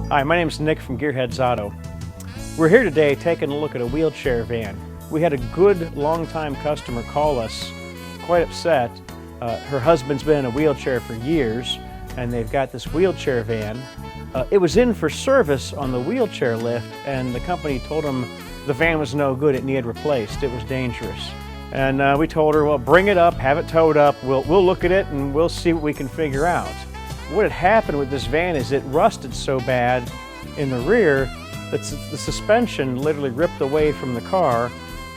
Hi, my name is Nick from Gearheads Auto. We're here today taking a look at a wheelchair van. We had a good long-time customer call us, quite upset. Her husband's been in a wheelchair for years, and they've got this wheelchair van. It was in for service on the wheelchair lift, and the company told them the van was no good, it needed replaced, it was dangerous. And we told her, well, bring it up, have it towed up, we'll look at it and we'll see what we can figure out. What had happened with this van is it rusted so bad in the rear that the suspension literally ripped away from the car,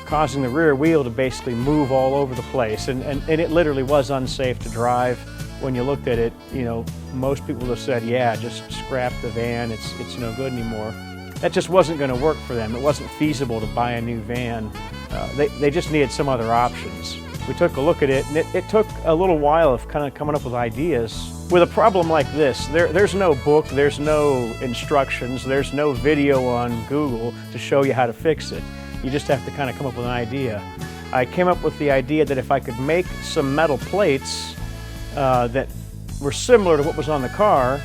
causing the rear wheel to basically move all over the place. And it literally was unsafe to drive. When you looked at it, you know, most people would have said, yeah, just scrap the van, it's no good anymore. That just wasn't going to work for them. It wasn't feasible to buy a new van. They just needed some other options. We took a look at it, and it took a little while of kind of coming up with ideas. With a problem like this, there's no book, there's no instructions, there's no video on Google to show you how to fix it. You just have to kind of come up with an idea. I came up with the idea that if I could make some metal plates that were similar to what was on the car,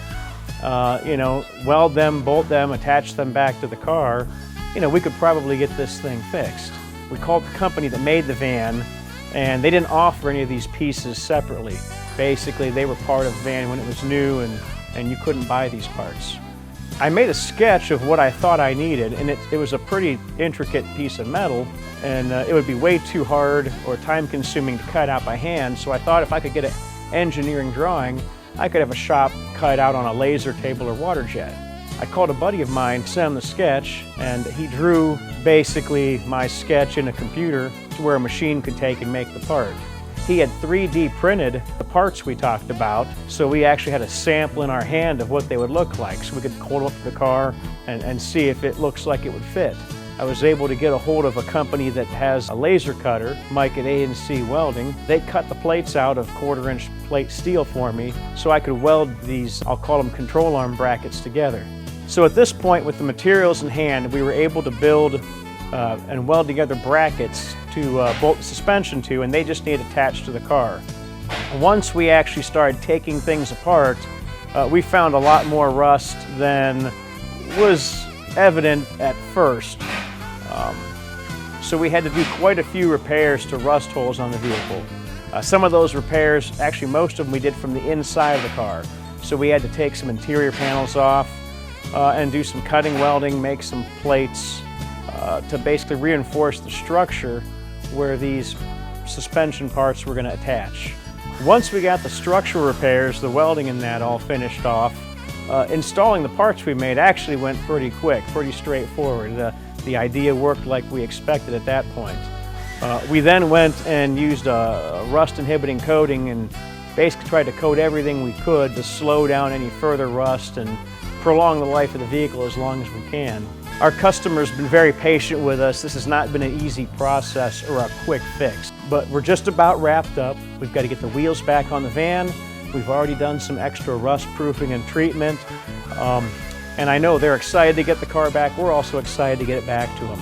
you know, weld them, bolt them, attach them back to the car, you know, we could probably get this thing fixed. We called the company that made the van, and they didn't offer any of these pieces separately. Basically, they were part of the van when it was new, and you couldn't buy these parts. I made a sketch of what I thought I needed, and it was a pretty intricate piece of metal, and it would be way too hard or time-consuming to cut out by hand, so I thought if I could get an engineering drawing, I could have a shop cut out on a laser table or water jet. I called a buddy of mine, sent him the sketch, and he drew basically my sketch in a computer to where a machine could take and make the part. He had 3D printed the parts we talked about, so we actually had a sample in our hand of what they would look like, so we could hold up to the car and see if it looks like it would fit. I was able to get a hold of a company that has a laser cutter, Mike at A&C Welding. They cut the plates out of 1/4-inch plate steel for me, so I could weld these, I'll call them control arm brackets, together. So at this point, with the materials in hand, we were able to build and weld together brackets to bolt the suspension to, and they just need attached to the car. Once we actually started taking things apart, we found a lot more rust than was evident at first. So we had to do quite a few repairs to rust holes on the vehicle. Some of those repairs, actually most of them we did from the inside of the car. So we had to take some interior panels off and do some cutting welding, make some plates to basically reinforce the structure where these suspension parts were going to attach. Once we got the structural repairs, the welding and that all finished off, installing the parts we made actually went pretty quick, pretty straightforward. The idea worked like we expected at that point. We then went and used a rust inhibiting coating and basically tried to coat everything we could to slow down any further rust and prolong the life of the vehicle as long as we can. Our customer's been very patient with us. This has not been an easy process or a quick fix, but we're just about wrapped up. We've got to get the wheels back on the van. We've already done some extra rust proofing and treatment, and I know they're excited to get the car back. We're also excited to get it back to them.